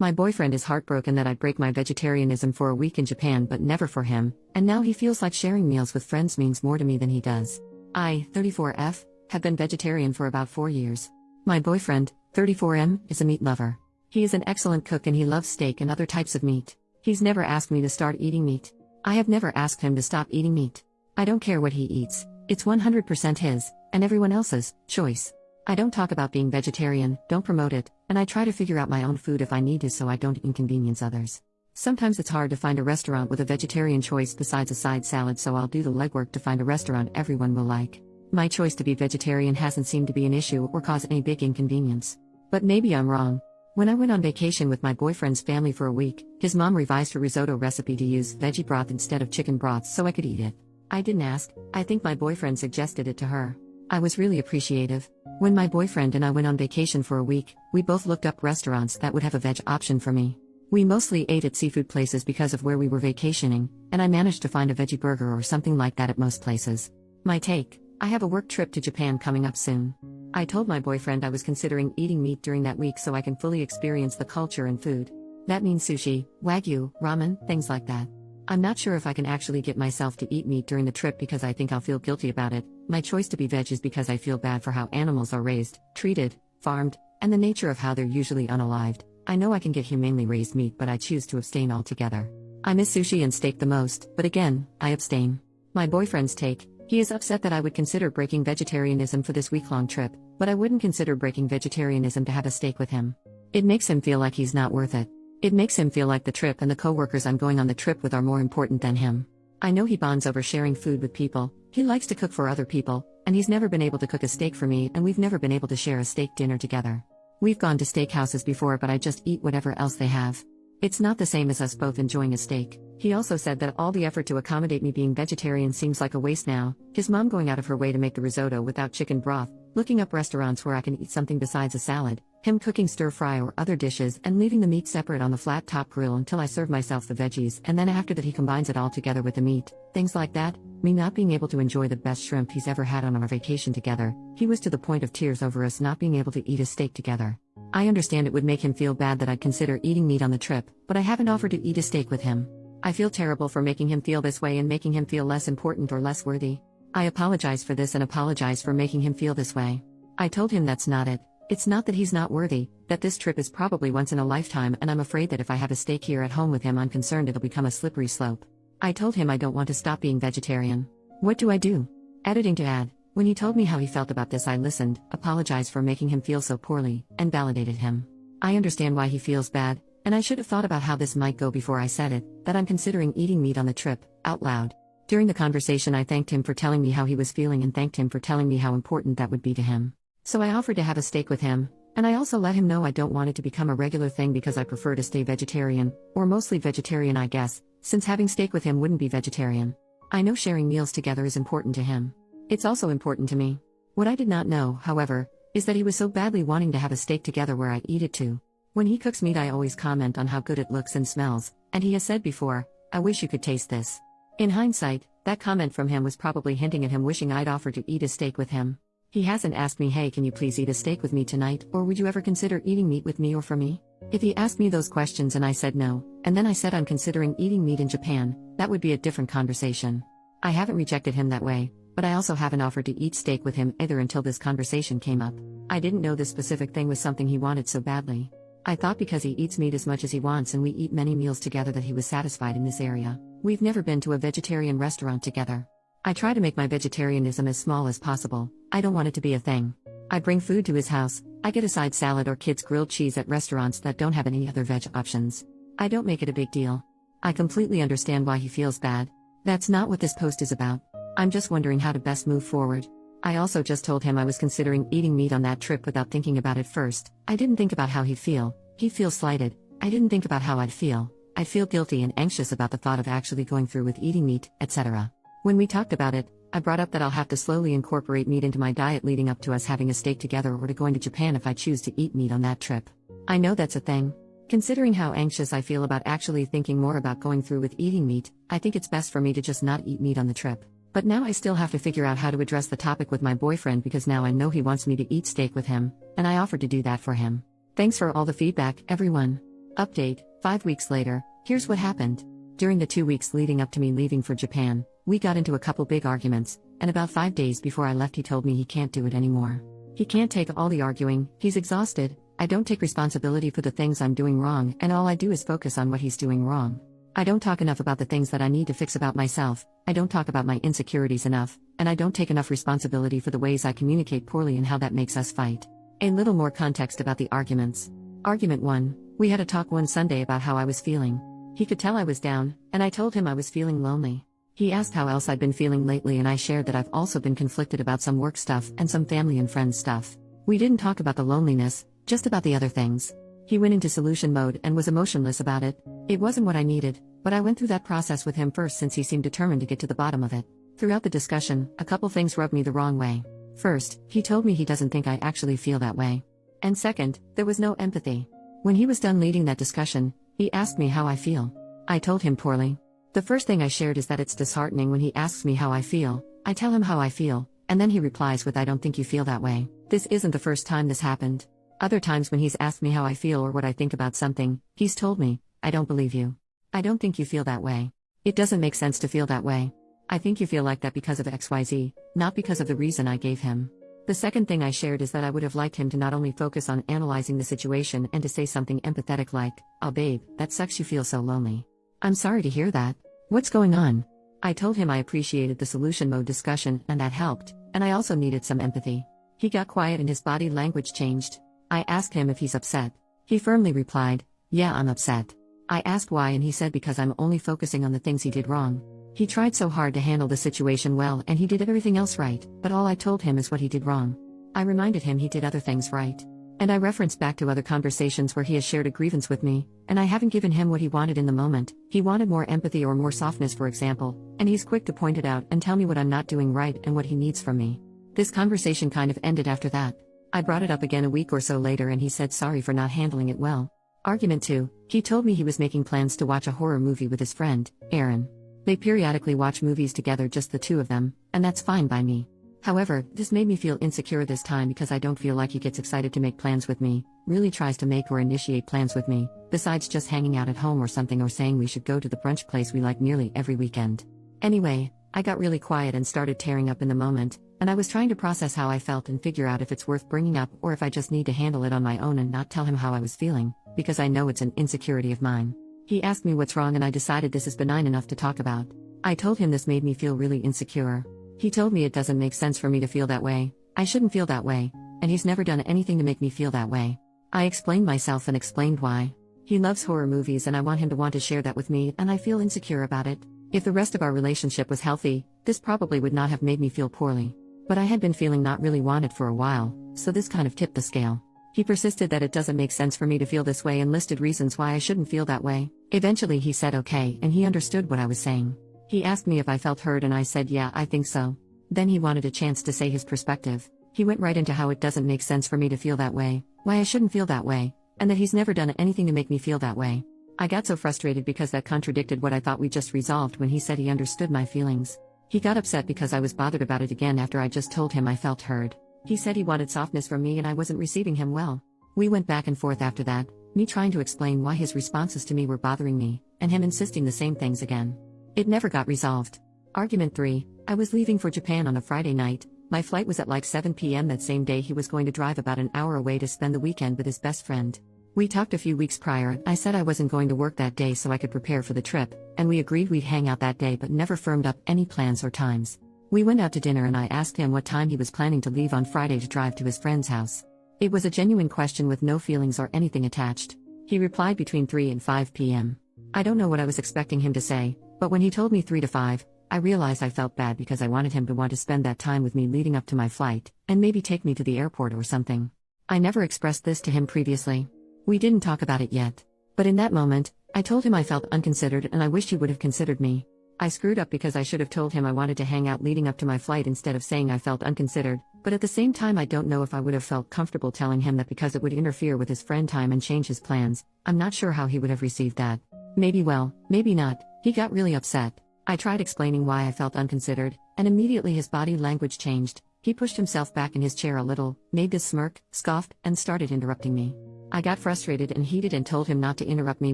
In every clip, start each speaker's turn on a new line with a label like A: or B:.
A: My boyfriend is heartbroken that I'd break my vegetarianism for a week in Japan but never for him, and now he feels like sharing meals with friends means more to me than he does. I, 34F, have been vegetarian for about 4 years. My boyfriend, 34M, is a meat lover. He is an excellent cook and he loves steak and other types of meat. He's never asked me to start eating meat. I have never asked him to stop eating meat. I don't care what he eats, it's 100% his, and everyone else's, choice. I don't talk about being vegetarian, don't promote it, and I try to figure out my own food if I need to so I don't inconvenience others. Sometimes it's hard to find a restaurant with a vegetarian choice besides a side salad, so I'll do the legwork to find a restaurant everyone will like. My choice to be vegetarian hasn't seemed to be an issue or cause any big inconvenience. But maybe I'm wrong. When I went on vacation with my boyfriend's family for a week, his mom revised her risotto recipe to use veggie broth instead of chicken broth so I could eat it. I didn't ask, I think my boyfriend suggested it to her. I was really appreciative. When my boyfriend and I went on vacation for a week, we both looked up restaurants that would have a veg option for me. We mostly ate at seafood places because of where we were vacationing, and I managed to find a veggie burger or something like that at most places. My take: I have a work trip to Japan coming up soon. I told my boyfriend I was considering eating meat during that week so I can fully experience the culture and food. That means sushi, wagyu, ramen, things like that. I'm not sure if I can actually get myself to eat meat during the trip because I think I'll feel guilty about it. My choice to be veg is because I feel bad for how animals are raised, treated, farmed, and the nature of how they're usually unalived. I know I can get humanely raised meat, but I choose to abstain altogether. I miss sushi and steak the most, but again, I abstain. My boyfriend's take: he is upset that I would consider breaking vegetarianism for this week-long trip, but I wouldn't consider breaking vegetarianism to have a steak with him. It makes him feel like he's not worth it. It makes him feel like the trip and the co-workers I'm going on the trip with are more important than him. I know he bonds over sharing food with people, he likes to cook for other people, and he's never been able to cook a steak for me, and we've never been able to share a steak dinner together. We've gone to steakhouses before, but I just eat whatever else they have. It's not the same as us both enjoying a steak. He also said that all the effort to accommodate me being vegetarian seems like a waste now, his mom going out of her way to make the risotto without chicken broth, looking up restaurants where I can eat something besides a salad, him cooking stir-fry or other dishes and leaving the meat separate on the flat-top grill until I serve myself the veggies, and then after that he combines it all together with the meat, things like that, me not being able to enjoy the best shrimp he's ever had on our vacation together. He was to the point of tears over us not being able to eat a steak together. I understand it would make him feel bad that I'd consider eating meat on the trip, but I haven't offered to eat a steak with him. I feel terrible for making him feel this way and making him feel less important or less worthy. I apologize for this and apologize for making him feel this way. I told him that's not it. It's not that he's not worthy, that this trip is probably once in a lifetime, and I'm afraid that if I have a steak here at home with him, I'm concerned it'll become a slippery slope. I told him I don't want to stop being vegetarian. What do I do? Editing to add: when he told me how he felt about this, I listened, apologized for making him feel so poorly, and validated him. I understand why he feels bad, and I should have thought about how this might go before I said it, that I'm considering eating meat on the trip, out loud. During the conversation I thanked him for telling me how he was feeling and thanked him for telling me how important that would be to him. So I offered to have a steak with him, and I also let him know I don't want it to become a regular thing because I prefer to stay vegetarian, or mostly vegetarian I guess, since having steak with him wouldn't be vegetarian. I know sharing meals together is important to him. It's also important to me. What I did not know, however, is that he was so badly wanting to have a steak together where I eat it too. When he cooks meat I always comment on how good it looks and smells, and he has said before, "I wish you could taste this." In hindsight, that comment from him was probably hinting at him wishing I'd offer to eat a steak with him. He hasn't asked me, "Hey, can you please eat a steak with me tonight, or would you ever consider eating meat with me or for me?" If he asked me those questions and I said no, and then I said I'm considering eating meat in Japan, that would be a different conversation. I haven't rejected him that way, but I also haven't offered to eat steak with him either until this conversation came up. I didn't know this specific thing was something he wanted so badly. I thought because he eats meat as much as he wants and we eat many meals together that he was satisfied in this area. We've never been to a vegetarian restaurant together. I try to make my vegetarianism as small as possible. I don't want it to be a thing. I bring food to his house, I get a side salad or kids grilled cheese at restaurants that don't have any other veg options. I don't make it a big deal. I completely understand why he feels bad. That's not what this post is about. I'm just wondering how to best move forward. I also just told him I was considering eating meat on that trip without thinking about it first. I didn't think about how he'd feel. He'd feel slighted. I didn't think about how I'd feel. I'd feel guilty and anxious about the thought of actually going through with eating meat, etc. When we talked about it, I brought up that I'll have to slowly incorporate meat into my diet leading up to us having a steak together or to going to Japan if I choose to eat meat on that trip. I know that's a thing. Considering how anxious I feel about actually thinking more about going through with eating meat, I think it's best for me to just not eat meat on the trip. But now I still have to figure out how to address the topic with my boyfriend because now I know he wants me to eat steak with him, and I offered to do that for him. Thanks for all the feedback, everyone. Update, 5 weeks later, here's what happened. During the 2 weeks leading up to me leaving for Japan, we got into a couple big arguments, and about 5 days before I left he told me he can't do it anymore. He can't take all the arguing, he's exhausted, I don't take responsibility for the things I'm doing wrong, and all I do is focus on what he's doing wrong. I don't talk enough about the things that I need to fix about myself, I don't talk about my insecurities enough, and I don't take enough responsibility for the ways I communicate poorly and how that makes us fight. A little more context about the arguments. Argument 1, we had a talk one Sunday about how I was feeling. He could tell I was down, and I told him I was feeling lonely. He asked how else I'd been feeling lately, and I shared that I've also been conflicted about some work stuff and some family and friends stuff. We didn't talk about the loneliness, just about the other things. He went into solution mode and was emotionless about it. It wasn't what I needed, but I went through that process with him first since he seemed determined to get to the bottom of it. Throughout the discussion, a couple things rubbed me the wrong way. First, he told me he doesn't think I actually feel that way. And second, there was no empathy. When he was done leading that discussion, he asked me how I feel. I told him poorly. The first thing I shared is that it's disheartening when he asks me how I feel. I tell him how I feel, and then he replies with, "I don't think you feel that way." This isn't the first time this happened. Other times when he's asked me how I feel or what I think about something, he's told me, "I don't believe you. I don't think you feel that way. It doesn't make sense to feel that way. I think you feel like that because of XYZ, not because of the reason I gave him." The second thing I shared is that I would have liked him to not only focus on analyzing the situation and to say something empathetic like, "Oh babe, that sucks you feel so lonely. I'm sorry to hear that. What's going on?" I told him I appreciated the solution mode discussion and that helped, and I also needed some empathy. He got quiet and his body language changed. I asked him if he's upset. He firmly replied, "Yeah, I'm upset." I asked why and he said because I'm only focusing on the things he did wrong. He tried so hard to handle the situation well and he did everything else right, but all I told him is what he did wrong. I reminded him he did other things right. And I referenced back to other conversations where he has shared a grievance with me, and I haven't given him what he wanted in the moment. He wanted more empathy or more softness, for example, and he's quick to point it out and tell me what I'm not doing right and what he needs from me. This conversation kind of ended after that. I brought it up again a week or so later and he said sorry for not handling it well. Argument 2, he told me he was making plans to watch a horror movie with his friend, Aaron. They periodically watch movies together, just the two of them, and that's fine by me. However, this made me feel insecure this time because I don't feel like he gets excited to make plans with me, really tries to make or initiate plans with me, besides just hanging out at home or something or saying we should go to the brunch place we like nearly every weekend. Anyway, I got really quiet and started tearing up in the moment, and I was trying to process how I felt and figure out if it's worth bringing up or if I just need to handle it on my own and not tell him how I was feeling, because I know it's an insecurity of mine. He asked me what's wrong and I decided this is benign enough to talk about. I told him this made me feel really insecure. He told me it doesn't make sense for me to feel that way, I shouldn't feel that way, and he's never done anything to make me feel that way. I explained myself and explained why. He loves horror movies and I want him to want to share that with me and I feel insecure about it. If the rest of our relationship was healthy, this probably would not have made me feel poorly. But I had been feeling not really wanted for a while, so this kind of tipped the scale. He persisted that it doesn't make sense for me to feel this way and listed reasons why I shouldn't feel that way. Eventually he said okay and he understood what I was saying. He asked me if I felt heard and I said yeah, I think so. Then he wanted a chance to say his perspective. He went right into how it doesn't make sense for me to feel that way, why I shouldn't feel that way, and that he's never done anything to make me feel that way. I got so frustrated because that contradicted what I thought we just resolved when he said he understood my feelings. He got upset because I was bothered about it again after I just told him I felt heard. He said he wanted softness from me and I wasn't receiving him well. We went back and forth after that, me trying to explain why his responses to me were bothering me, and him insisting the same things again. It never got resolved. Argument 3, I was leaving for Japan on a Friday night. My flight was at like 7 p.m. that same day. He was going to drive about an hour away to spend the weekend with his best friend. We talked a few weeks prior. I said I wasn't going to work that day so I could prepare for the trip, and we agreed we'd hang out that day but never firmed up any plans or times. We went out to dinner and I asked him what time he was planning to leave on Friday to drive to his friend's house. It was a genuine question with no feelings or anything attached. He replied between 3 and 5 p.m. I don't know what I was expecting him to say, but when he told me 3 to 5, I realized I felt bad because I wanted him to want to spend that time with me leading up to my flight, and maybe take me to the airport or something. I never expressed this to him previously. We didn't talk about it yet. But in that moment, I told him I felt unconsidered and I wished he would have considered me. I screwed up because I should have told him I wanted to hang out leading up to my flight instead of saying I felt unconsidered, but at the same time I don't know if I would have felt comfortable telling him that because it would interfere with his friend time and change his plans. I'm not sure how he would have received that. Maybe well, maybe not. He got really upset. I tried explaining why I felt unconsidered, and immediately his body language changed. He pushed himself back in his chair a little, made this smirk, scoffed, and started interrupting me. I got frustrated and heated and told him not to interrupt me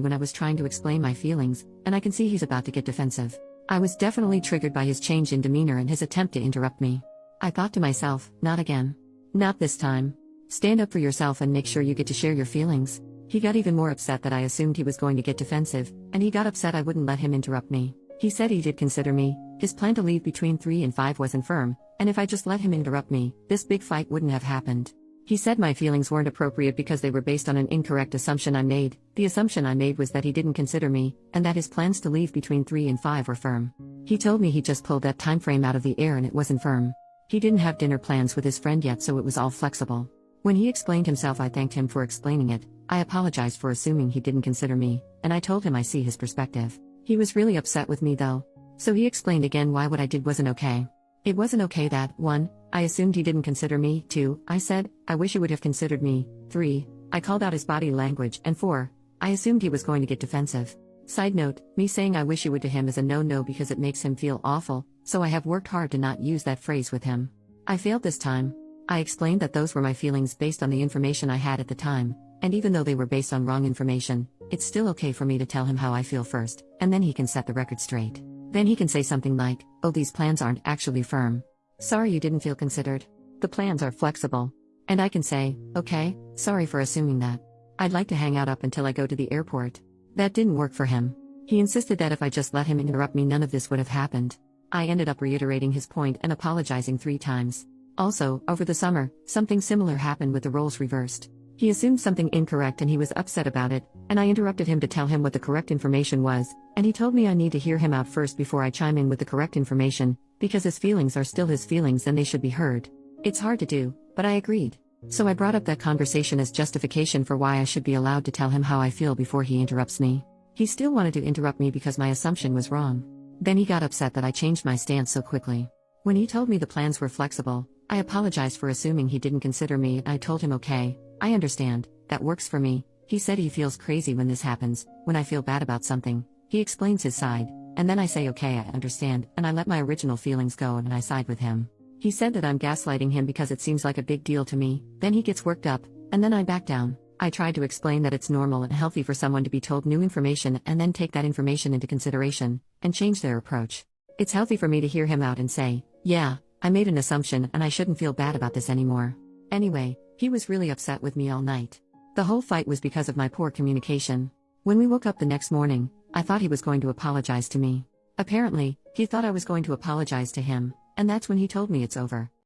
A: when I was trying to explain my feelings, and I can see he's about to get defensive. I was definitely triggered by his change in demeanor and his attempt to interrupt me. I thought to myself, not again. Not this time. Stand up for yourself and make sure you get to share your feelings. He got even more upset that I assumed he was going to get defensive, and he got upset I wouldn't let him interrupt me. He said he did consider me, his plan to leave between 3 and 5 wasn't firm, and if I just let him interrupt me, this big fight wouldn't have happened. He said my feelings weren't appropriate because they were based on an incorrect assumption I made. The assumption I made was that he didn't consider me, and that his plans to leave between 3 and 5 were firm. He told me he just pulled that time frame out of the air and it wasn't firm. He didn't have dinner plans with his friend yet, so it was all flexible. When he explained himself, I thanked him for explaining it. I apologized for assuming he didn't consider me, and I told him I see his perspective. He was really upset with me though. So he explained again why what I did wasn't okay. It wasn't okay that, 1, I assumed he didn't consider me, 2, I said, I wish he would have considered me, 3, I called out his body language, and 4, I assumed he was going to get defensive. Side note, me saying I wish you would to him is a no-no because it makes him feel awful, so I have worked hard to not use that phrase with him. I failed this time. I explained that those were my feelings based on the information I had at the time, and even though they were based on wrong information, it's still okay for me to tell him how I feel first, and then he can set the record straight. Then he can say something like, oh, these plans aren't actually firm. Sorry you didn't feel considered. The plans are flexible. And I can say, okay, sorry for assuming that. I'd like to hang out up until I go to the airport. That didn't work for him. He insisted that if I just let him interrupt me, none of this would have happened. I ended up reiterating his point and apologizing 3 times. Also, over the summer, something similar happened with the roles reversed. He assumed something incorrect and he was upset about it, and I interrupted him to tell him what the correct information was, and he told me I need to hear him out first before I chime in with the correct information, because his feelings are still his feelings and they should be heard. It's hard to do, but I agreed. So I brought up that conversation as justification for why I should be allowed to tell him how I feel before he interrupts me. He still wanted to interrupt me because my assumption was wrong. Then he got upset that I changed my stance so quickly. When he told me the plans were flexible, I apologized for assuming he didn't consider me, and I told him okay, I understand, that works for me. He said he feels crazy when this happens, when I feel bad about something. He explains his side, and then I say okay, I understand, and I let my original feelings go and I side with him. He said that I'm gaslighting him because it seems like a big deal to me, then he gets worked up, and then I back down. I tried to explain that it's normal and healthy for someone to be told new information and then take that information into consideration, and change their approach. It's healthy for me to hear him out and say, yeah, I made an assumption and I shouldn't feel bad about this anymore. Anyway, he was really upset with me all night. The whole fight was because of my poor communication. When we woke up the next morning, I thought he was going to apologize to me. Apparently, he thought I was going to apologize to him, and that's when he told me it's over.